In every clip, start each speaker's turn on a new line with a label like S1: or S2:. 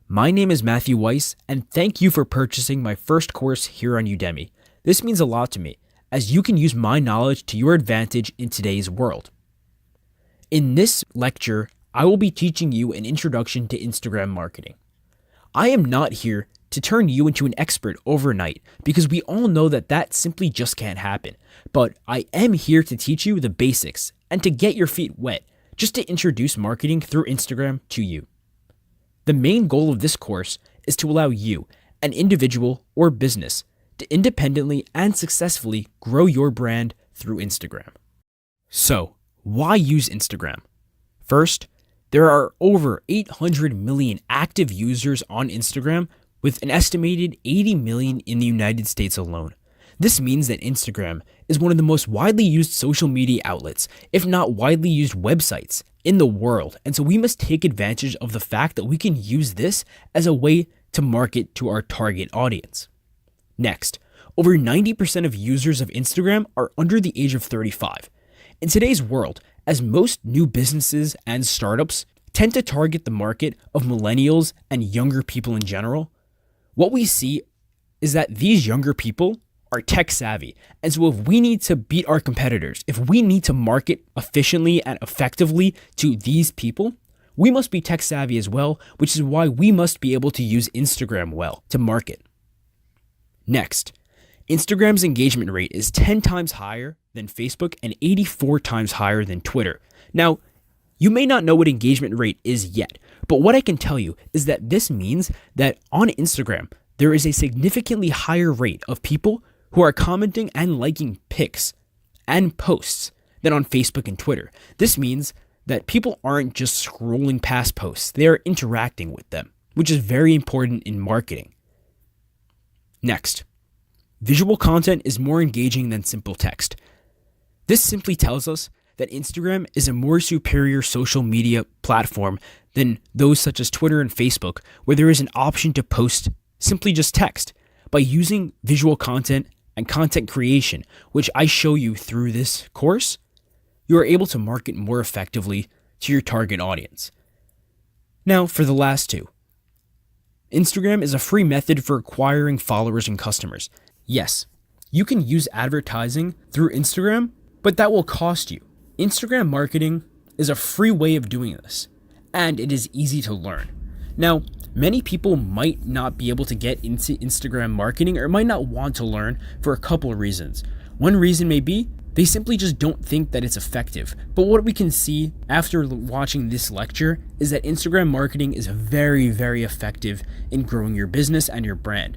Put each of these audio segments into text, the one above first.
S1: My name is Matthew Weiss, and thank you for purchasing my first course here on Udemy. This means a lot to me, as you can use my knowledge to your advantage in today's world. In this lecture, I will be teaching you an introduction to Instagram marketing. I am not here to turn you into an expert overnight, because we all know that simply just can't happen. But I am here to teach you the basics and to get your feet wet, just to introduce marketing through Instagram to you. The main goal of this course is to allow you, an individual or business, to independently and successfully grow your brand through Instagram. So, why use Instagram? First, there are over 800 million active users on Instagram, with an estimated 80 million in the United States alone. This means that Instagram is one of the most widely used social media outlets, if not widely used websites, in the world. And so we must take advantage of the fact that we can use this as a way to market to our target audience. Next, over 90% of users of Instagram are under the age of 35. In today's world, as most new businesses and startups tend to target the market of millennials and younger people in general, what we see is that these younger people are tech savvy. And so if we need to beat our competitors, if we need to market efficiently and effectively to these people, we must be tech savvy as well, which is why we must be able to use Instagram well to market. Next, Instagram's engagement rate is 10 times higher than Facebook and 84 times higher than Twitter. Now, you may not know what engagement rate is yet, but what I can tell you is that this means that on Instagram, there is a significantly higher rate of people who are commenting and liking pics and posts than on Facebook and Twitter. This means that people aren't just scrolling past posts, they are interacting with them, which is very important in marketing. Next, visual content is more engaging than simple text. This simply tells us that Instagram is a more superior social media platform than those such as Twitter and Facebook, where there is an option to post simply just text. By using visual content and content creation, which I show you through this course, you are able to market more effectively to your target audience. Now, for the last two. Instagram is a free method for acquiring followers and customers. Yes, you can use advertising through Instagram, but that will cost you. Instagram marketing is a free way of doing this, and it is easy to learn. Now, many people might not be able to get into Instagram marketing or might not want to learn for a couple of reasons. One reason may be they simply just don't think that it's effective. But what we can see after watching this lecture is that Instagram marketing is very, very effective in growing your business and your brand.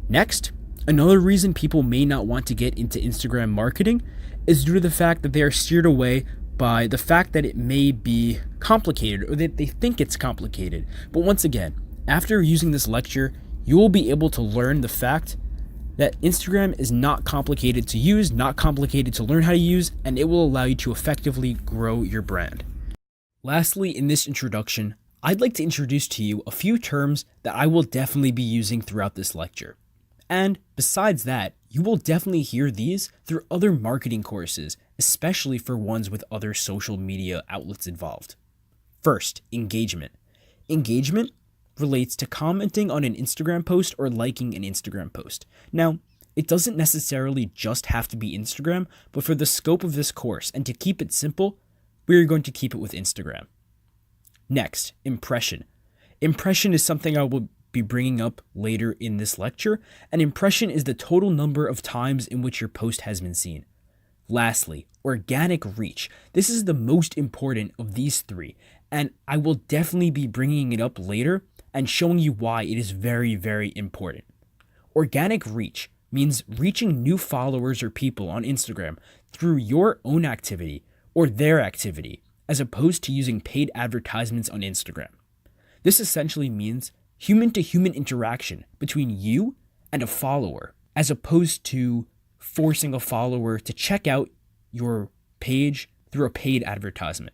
S1: Next, another reason people may not want to get into Instagram marketing is due to the fact that they are steered away by the fact that it may be complicated or that they think it's complicated. But once again, after using this lecture, you will be able to learn the fact that Instagram is not complicated to use, not complicated to learn how to use, and it will allow you to effectively grow your brand. Lastly, in this introduction, I'd like to introduce to you a few terms that I will definitely be using throughout this lecture. And besides that, you will definitely hear these through other marketing courses, especially for ones with other social media outlets involved. First, engagement. Engagement relates to commenting on an Instagram post or liking an Instagram post. Now, it doesn't necessarily just have to be Instagram, but for the scope of this course and to keep it simple, we're going to keep it with Instagram. Next, impression. Impression is something I will be bringing up later in this lecture. An impression is the total number of times in which your post has been seen. Lastly, organic reach. This is the most important of these three, and I will definitely be bringing it up later and showing you why it is very, very important. Organic reach means reaching new followers or people on Instagram through your own activity or their activity, as opposed to using paid advertisements on Instagram. This essentially means human-to-human interaction between you and a follower, as opposed to forcing a follower to check out your page through a paid advertisement.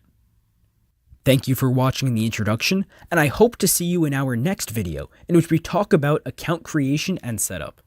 S1: Thank you for watching the introduction, and I hope to see you in our next video, in which we talk about account creation and setup.